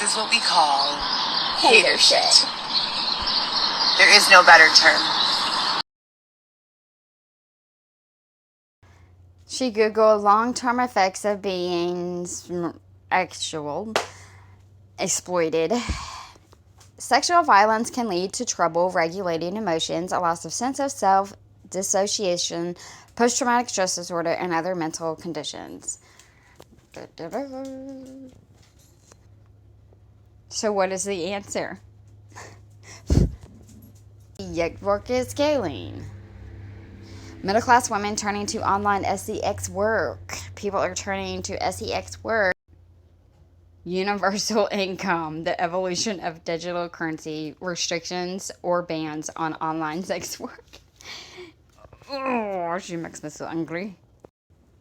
is what we call Hater shit. There is no better term. She Googled long-term effects of being exploited. Sexual violence can lead to trouble regulating emotions, a loss of sense of self, dissociation, post-traumatic stress disorder, and other mental conditions. So what is the answer? Yet work is scaling. Middle-class women turning to online sex work. People are turning to sex work. Universal income, the evolution of digital currency, restrictions or bans on online sex work. Oh, she makes me so angry.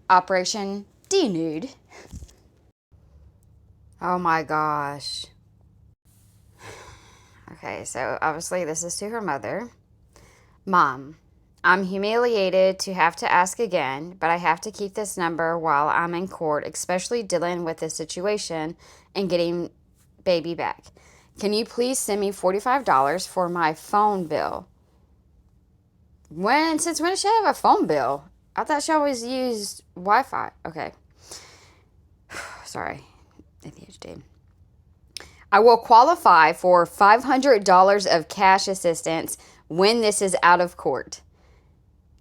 Operation Denude. Oh my gosh. Okay, so obviously this is to her mother. Mom, I'm humiliated to have to ask again, but I have to keep this number while I'm in court, especially dealing with this situation and getting baby back. Can you please send me $45 for my phone bill? Since when does she have a phone bill? I thought she always used Wi-Fi. Okay. Sorry. ADHD. I will qualify for $500 of cash assistance when this is out of court.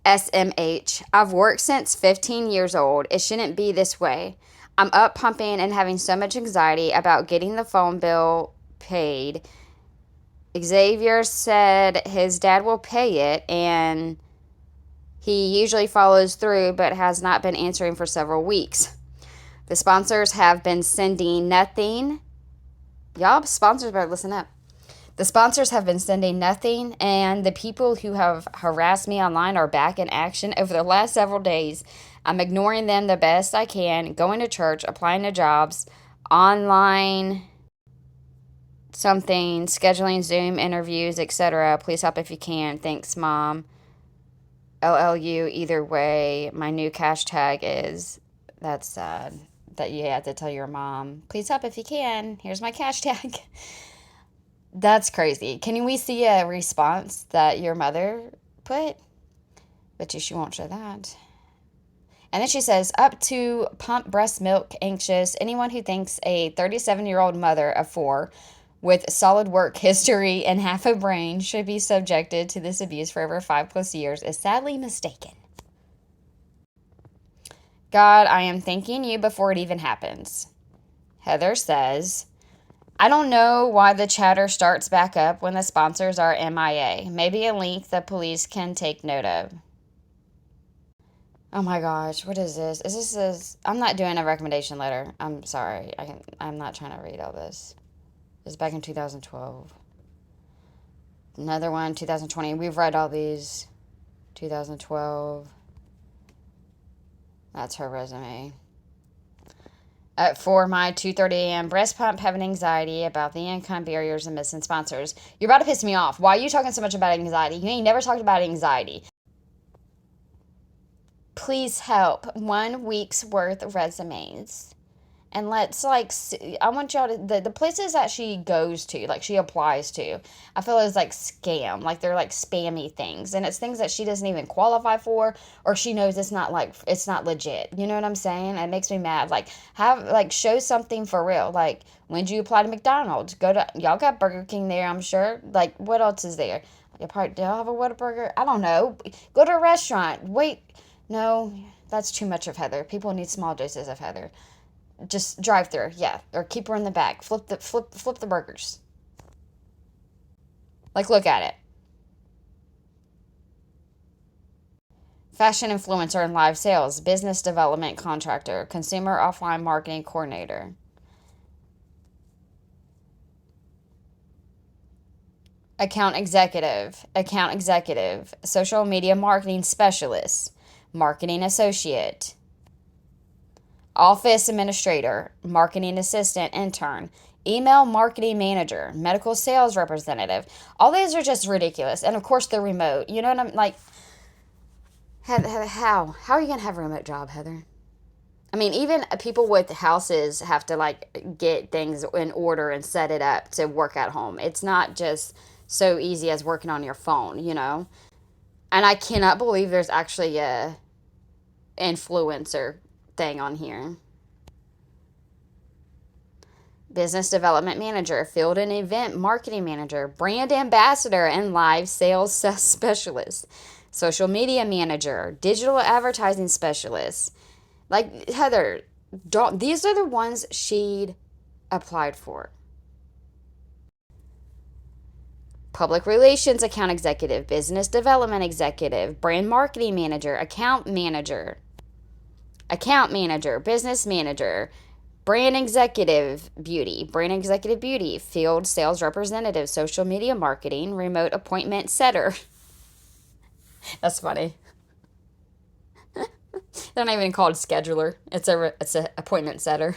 SMH. I've worked since 15 years old. It shouldn't be this way. I'm up pumping and having so much anxiety about getting the phone bill paid. Xavier said his dad will pay it, and he usually follows through but has not been answering for several weeks. The sponsors have been sending nothing. Y'all sponsors better listen up. The sponsors have been sending nothing, and the people who have harassed me online are back in action over the last several days. I'm ignoring them the best I can, going to church, applying to jobs, online something, scheduling Zoom interviews, etc. Please help if you can. Thanks, Mom. LLU, either way, my new cash tag is, that's sad that you have to tell your mom, please help if you can. Here's my cash tag. That's crazy. Can we see a response that your mother put? Bet you she won't show that. And then she says, up to pump breast milk, anxious. Anyone who thinks a 37-year-old mother of 4 with solid work history and half a brain should be subjected to this abuse for over 5+ years is sadly mistaken. God, I am thanking you before it even happens. Heather says, I don't know why the chatter starts back up when the sponsors are MIA. Maybe a link the police can take note of. Oh my gosh, what is this? Is this I'm not doing a recommendation letter. I'm sorry. I'm not trying to read all this. This is back in 2012. Another one, 2020. We've read all these. 2012. That's her resume. For my 2:30 a.m. breast pump, having anxiety about the income barriers and missing sponsors. You're about to piss me off. Why are you talking so much about anxiety? You ain't never talked about anxiety. Please help. 1 week's worth of resumes. And let's, I want y'all to, the places that she goes to, she applies to, I feel it's scam. They're spammy things. And it's things that she doesn't even qualify for, or she knows it's not legit. You know what I'm saying? It makes me mad. Show something for real. When do you apply to McDonald's? Y'all got Burger King there, I'm sure. What else is there? Do y'all have a Whataburger? I don't know. Go to a restaurant. Wait. No, that's too much of Heather. People need small doses of Heather. Just drive through, yeah, or keep her in the back. Flip the burgers. Look at it. Fashion influencer and live sales, business development contractor, consumer offline marketing coordinator. Account executive, social media marketing specialist, marketing associate. Office administrator, marketing assistant, intern, email marketing manager, medical sales representative. All these are just ridiculous. And of course, they're remote. You know what I'm How are you going to have a remote job, Heather? I mean, even people with houses have to like get things in order and set it up to work at home. It's not just so easy as working on your phone, you know? And I cannot believe there's actually a influencer thing on here. Business development manager, field and event marketing manager, brand ambassador, and live sales specialist, social media manager, digital advertising specialist. Like, Heather, don't, these are the ones she'd applied for. Public relations account executive, business development executive, brand marketing manager, account manager, business manager, brand executive beauty, field sales representative, social media marketing, remote appointment setter. That's funny. They're not even called scheduler. It's a appointment setter.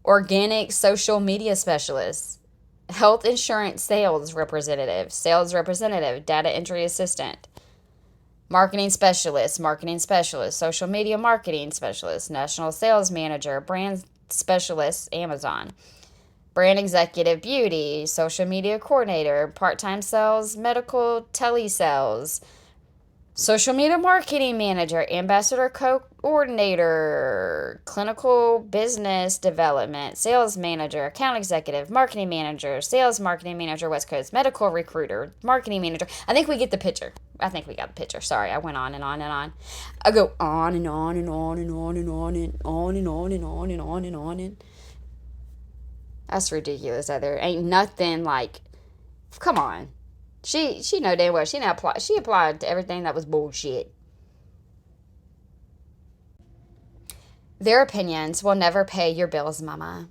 Organic social media specialist, health insurance sales representative, data entry assistant, marketing specialist, social media marketing specialist, national sales manager, brand specialist, Amazon, brand executive beauty, social media coordinator, part-time sales, medical telesales, social media marketing manager, ambassador coordinator, clinical business development, sales manager, account executive, marketing manager, sales marketing manager, West Coast, medical recruiter, marketing manager. I think we get the picture. I think we got the picture. Sorry, I went on and on and on. I go on and on and on and on and on and on and on and on and on and on and. That's ridiculous. There ain't nothing like. Come on. She know damn well she applied to everything that was bullshit. Their opinions will never pay your bills, Mama.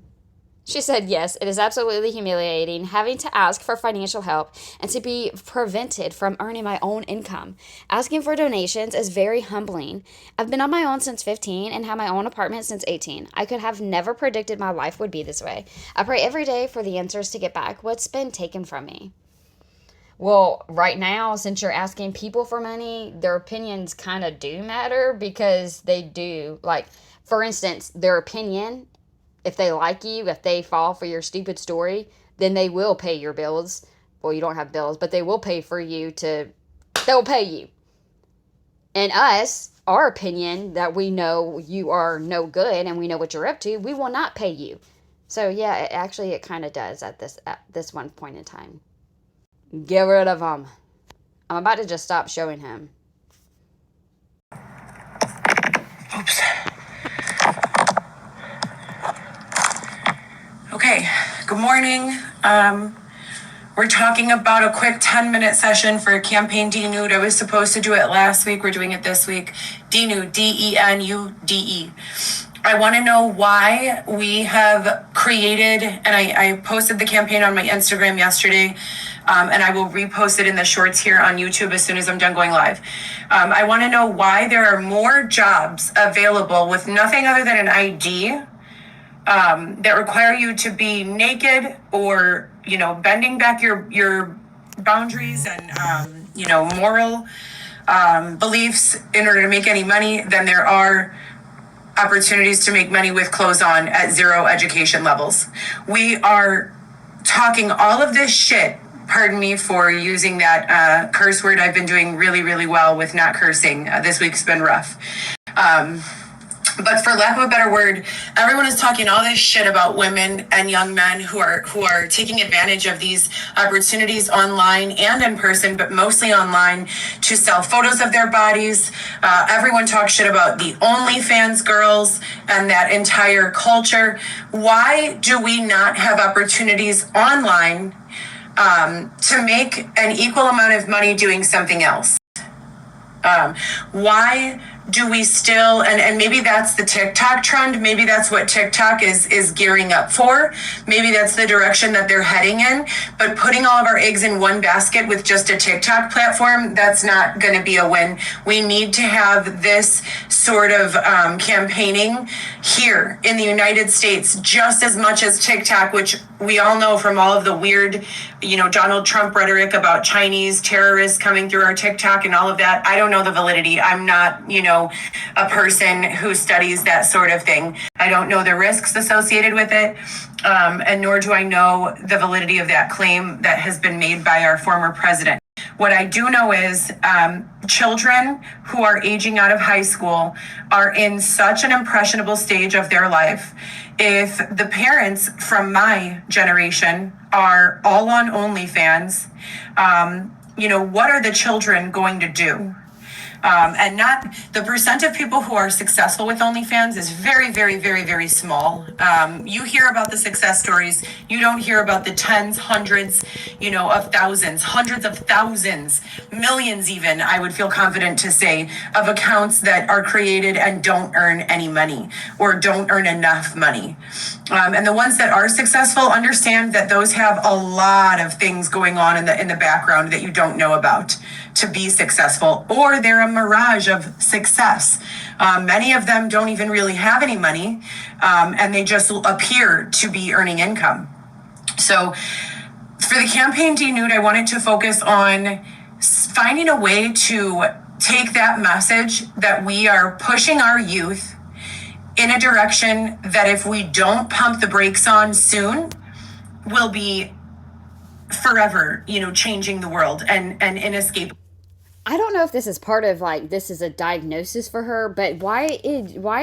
She said, yes, it is absolutely humiliating having to ask for financial help and to be prevented from earning my own income. Asking for donations is very humbling. I've been on my own since 15 and had my own apartment since 18. I could have never predicted my life would be this way. I pray every day for the answers to get back what's been taken from me. Well, right now, since you're asking people for money, their opinions kind of do matter because they do. Like, for instance, their opinion, if they like you, if they fall for your stupid story, then they will pay your bills. Well, you don't have bills, but they will pay for you they'll pay you. And us, our opinion that we know you are no good and we know what you're up to, we will not pay you. So, yeah, it kind of does at this one point in time. Get rid of him. I'm about to just stop showing him. Oops. Okay, good morning. We're talking about a quick 10-minute session for Campaign Denude. I was supposed to do it last week. We're doing it this week. Denude, Denude. I want to know why we have created, and I posted the campaign on my Instagram yesterday, and I will repost it in the shorts here on YouTube as soon as I'm done going live. I want to know why there are more jobs available with nothing other than an ID that require you to be naked or, bending back your boundaries and, moral beliefs in order to make any money than there are opportunities to make money with clothes on at zero education levels. We are talking all of this shit. Pardon me for using that curse word. I've been doing really, really well with not cursing. This week's been rough. But for lack of a better word, everyone is talking all this shit about women and young men who are taking advantage of these opportunities online and in person, but mostly online, to sell photos of their bodies. Everyone talks shit about the OnlyFans girls and that entire culture. Why do we not have opportunities online to make an equal amount of money doing something else? Why do we still, and maybe that's the TikTok trend, maybe that's what TikTok is gearing up for, maybe that's the direction that they're heading in, but putting all of our eggs in one basket with just a TikTok platform, that's not going to be a win. We need to have this sort of campaigning here in the United States just as much as TikTok, which we all know from all of the weird, Donald Trump rhetoric about Chinese terrorists coming through our TikTok and all of that. I don't know the validity. I'm not, know a person who studies that sort of thing. I don't know the risks associated with it, and nor do I know the validity of that claim that has been made by our former president. What I do know is children who are aging out of high school are in such an impressionable stage of their life. If the parents from my generation are all on OnlyFans, what are the children going to do? And not the percent of people who are successful with OnlyFans is very, very, very, very small. You hear about the success stories. You don't hear about the tens, hundreds, of thousands, hundreds of thousands, millions even, I would feel confident to say, of accounts that are created and don't earn any money or don't earn enough money. And the ones that are successful understand that those have a lot of things going on in the background that you don't know about to be successful, or they're a mirage of success. Many of them don't even really have any money, and they just appear to be earning income. So for the campaign Denude, I wanted to focus on finding a way to take that message that we are pushing our youth in a direction that if we don't pump the brakes on soon, will be forever, changing the world and inescapable. I don't know if this is part of this is a diagnosis for her, but why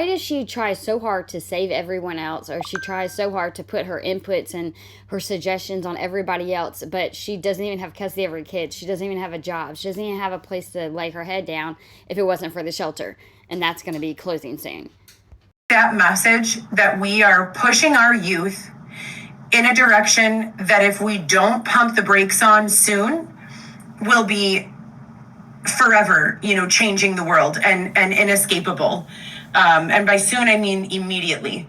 does she try so hard to save everyone else, or she tries so hard to put her inputs and her suggestions on everybody else, but she doesn't even have custody of her kids. She doesn't even have a job. She doesn't even have a place to lay her head down if it wasn't for the shelter, and that's going to be closing soon. That message that we are pushing our youth in a direction that if we don't pump the brakes on soon, will be forever, changing the world and inescapable. And by soon, I mean immediately.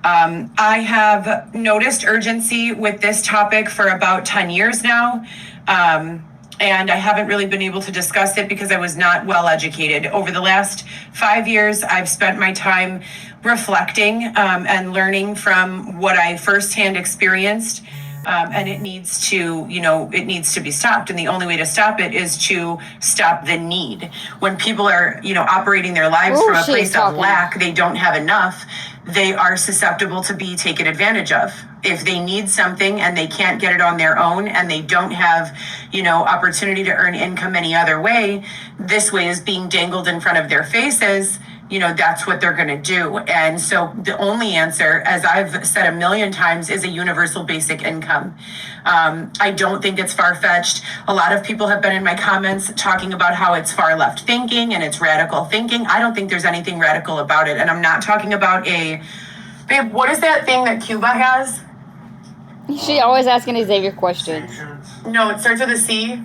I have noticed urgency with this topic for about 10 years now. And I haven't really been able to discuss it because I was not well educated. Over the last 5 years, I've spent my time reflecting and learning from what I firsthand experienced. And it needs to be stopped. And the only way to stop it is to stop the need. When people are, operating their lives from a place of lack, they don't have enough, they are susceptible to be taken advantage of. If they need something and they can't get it on their own and they don't have, opportunity to earn income any other way, this way is being dangled in front of their faces. That's what they're going to do. And so the only answer, as I've said a million times, is a universal basic income. I don't think it's far-fetched. A lot of people have been in my comments talking about how it's far left thinking and it's radical thinking. I don't think there's anything radical about it. And I'm not talking about babe, what is that thing that Cuba has? She always asking Xavier questions. No, it starts with a C.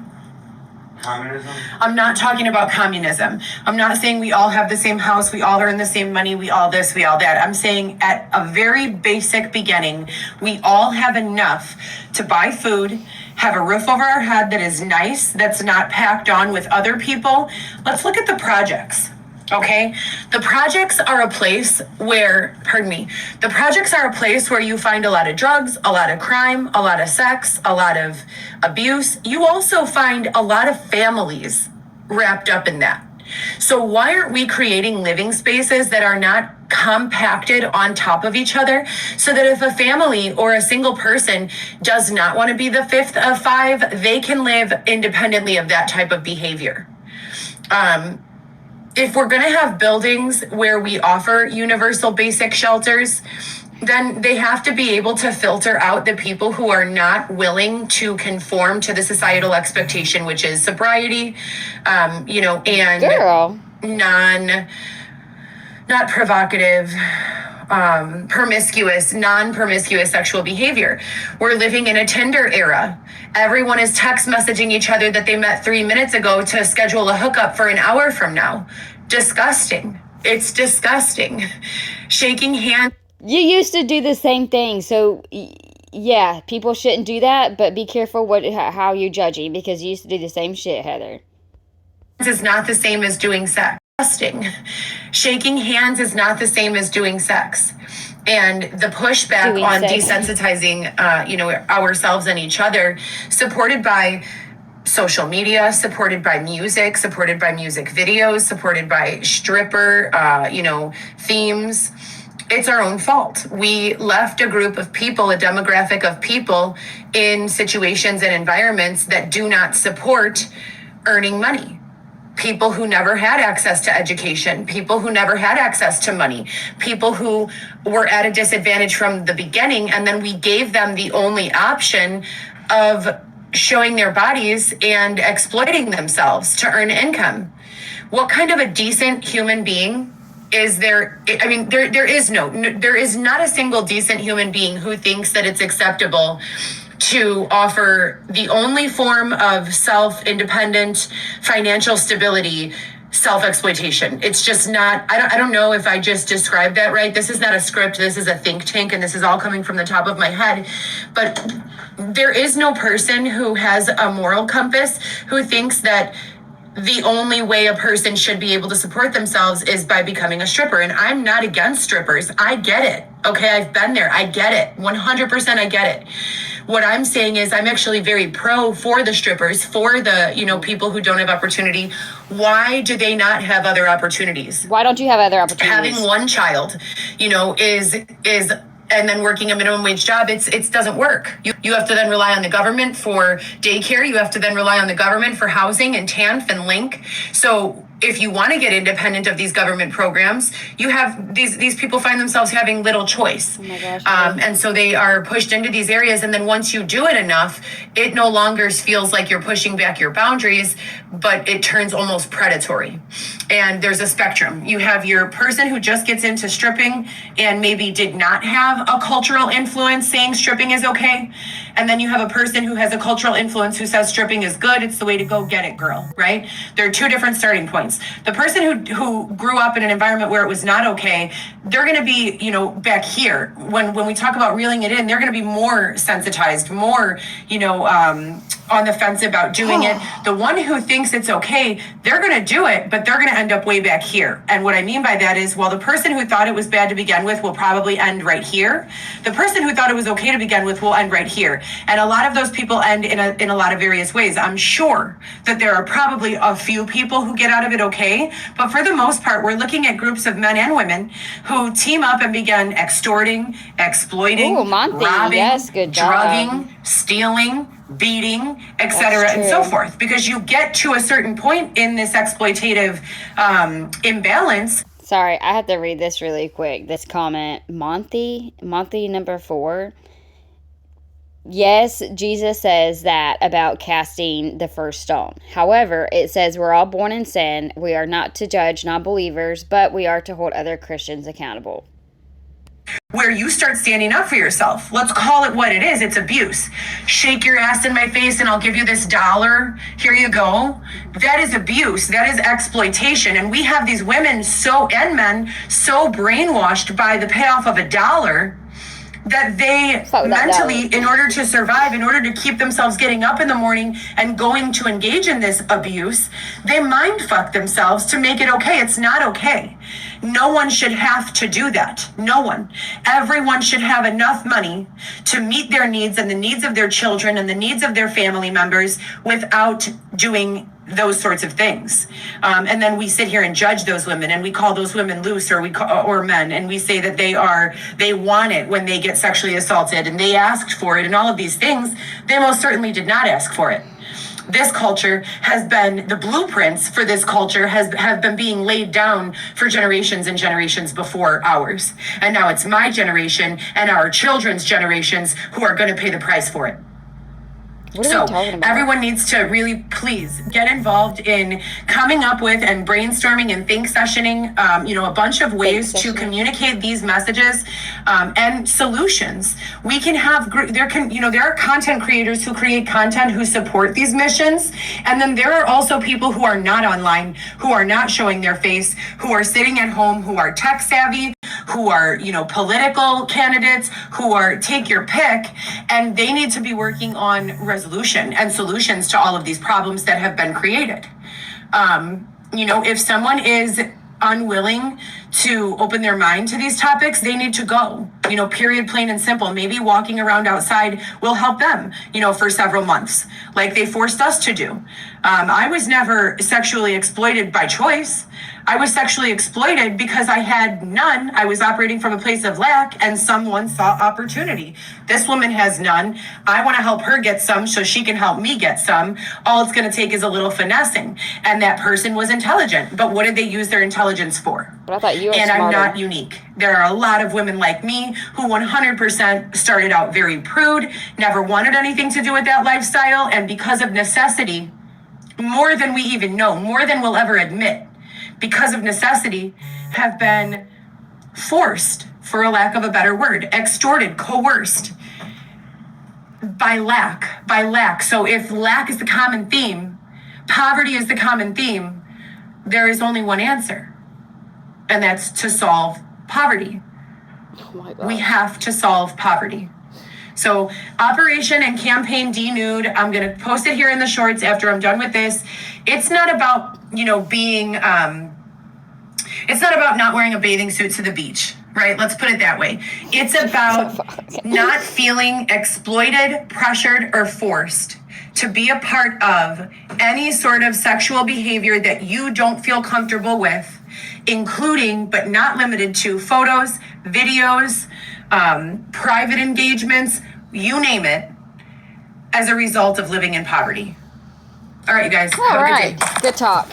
Communism? I'm not talking about communism. I'm not saying we all have the same house, we all earn the same money, we all this, we all that. I'm saying at a very basic beginning, we all have enough to buy food, have a roof over our head that is nice, that's not packed on with other people. Let's look at the projects. Okay, the projects are a place where, the projects are a place where you find a lot of drugs, a lot of crime, a lot of sex, a lot of abuse. You also find a lot of families wrapped up in that. So why aren't we creating living spaces that are not compacted on top of each other, so that if a family or a single person does not want to be the fifth of five, they can live independently of that type of behavior? If we're going to have buildings where we offer universal basic shelters, then they have to be able to filter out the people who are not willing to conform to the societal expectation, which is sobriety, and Girl. not provocative, promiscuous, non-promiscuous sexual behavior. We're living in a Tinder era. Everyone is text messaging each other that they met 3 minutes ago to schedule a hookup for an hour from now. Disgusting. It's disgusting. Shaking hands. You used to do the same thing, so yeah, people shouldn't do that, but be careful how you're judging, because you used to do the same shit, Heather. Is not the same as doing sex. Disgusting. Shaking hands is not the same as doing sex. And the pushback desensitizing, ourselves and each other, supported by social media, supported by music videos, supported by stripper, themes. It's our own fault. We left a group of people, a demographic of people in situations and environments that do not support earning money. People who never had access to education, people who never had access to money, people who were at a disadvantage from the beginning, and then we gave them the only option of showing their bodies and exploiting themselves to earn income. What kind of a decent human being is there? I mean, there is not a single decent human being who thinks that it's acceptable to offer the only form of self-independent financial stability, self-exploitation. It's just not, I don't know if I just described that right. This is not a script. This is a think tank, and this is all coming from the top of my head. But there is no person who has a moral compass who thinks that the only way a person should be able to support themselves is by becoming a stripper. And I'm not against strippers. I get it. Okay, I've been there. I get it. 100% I get it. What I'm saying is I'm actually very pro for the strippers, for the, people who don't have opportunity. Why do they not have other opportunities? Why don't you have other opportunities? Having one child, is and then working a minimum wage job, it doesn't work. You have to then rely on the government for daycare. You have to then rely on the government for housing and TANF and LINK. So if you want to get independent of these government programs, you have these people find themselves having little choice. Oh my gosh. And so they are pushed into these areas. And then once you do it enough, it no longer feels like you're pushing back your boundaries, but it turns almost predatory. And there's a spectrum. You have your person who just gets into stripping and maybe did not have a cultural influence saying stripping is okay. And then you have a person who has a cultural influence who says stripping is good. It's the way to go, get it, girl, right? There are two different starting points. The person who grew up in an environment where it was not okay, they're going to be, back here. When we talk about reeling it in, they're going to be more sensitized, more, on the fence about doing it. The one who thinks it's okay, they're going to do it, but they're going to end up way back here. And what I mean by that is, the person who thought it was bad to begin with will probably end right here. The person who thought it was okay to begin with will end right here. And a lot of those people end in a lot of various ways. I'm sure that there are probably a few people who get out of it okay, but for the most part, we're looking at groups of men and women who team up and begin extorting, exploiting, Monty, robbing, yes, good job. drugging, stealing, beating, etc., and so forth. Because you get to a certain point in this exploitative imbalance. Sorry, I have to read this really quick. This comment, Monty number 4. Yes, Jesus says that about casting the first stone. However, it says we're all born in sin. We are not to judge non-believers, but we are to hold other Christians accountable. Where you start standing up for yourself. Let's call it what it is. It's abuse. Shake your ass in my face and I'll give you this $1. Here you go. That is abuse. That is exploitation. And we have these women and men so brainwashed by the payoff of $1 that they mentally, in order to survive, in order to keep themselves getting up in the morning and going to engage in this abuse, they mind fuck themselves to make it okay. It's not okay. No one should have to do that. No one. Everyone should have enough money to meet their needs and the needs of their children and the needs of their family members without doing those sorts of things. And then we sit here and judge those women and we call those women loose or men. And we say that they want it when they get sexually assaulted and they asked for it and all of these things. They most certainly did not ask for it. This culture has been, the blueprints for this culture have been being laid down for generations and generations before ours. And now it's my generation and our children's generations who are going to pay the price for it. So everyone needs to really please get involved in coming up with and brainstorming and think sessioning, a bunch of ways to communicate these messages and solutions. We can have, there are content creators who create content who support these missions. And then there are also people who are not online, who are not showing their face, who are sitting at home, who are tech savvy, who are, political candidates, who are take your pick, and they need to be working on resolution and solutions to all of these problems that have been created. If someone is unwilling to open their mind to these topics, they need to go. period, plain and simple. Maybe walking around outside will help them, for several months, like they forced us to do. I was never sexually exploited by choice. I was sexually exploited because I had none. I was operating from a place of lack and someone saw opportunity. This woman has none. I want to help her get some so she can help me get some. All it's going to take is a little finessing. And that person was intelligent. But what did they use their intelligence for? But I thought you were And smarter. I'm not unique. There are a lot of women like me who 100% started out very prude, never wanted anything to do with that lifestyle. And because of necessity, more than we even know, more than we'll ever admit, because of necessity, have been forced, for a lack of a better word, extorted, coerced by lack. So if lack is the common theme, poverty is the common theme, there is only one answer, and that's to solve poverty. Oh my God. We have to solve poverty. So Operation and Campaign Denude, I'm going to post it here in the shorts after I'm done with this. It's not about, being, it's not about not wearing a bathing suit to the beach, right? Let's put it that way. It's about not feeling exploited, pressured, or forced to be a part of any sort of sexual behavior that you don't feel comfortable with, including but not limited to photos, videos, private engagements, you name it, as a result of living in poverty. All right, you guys. All have a good right. day. Good talk.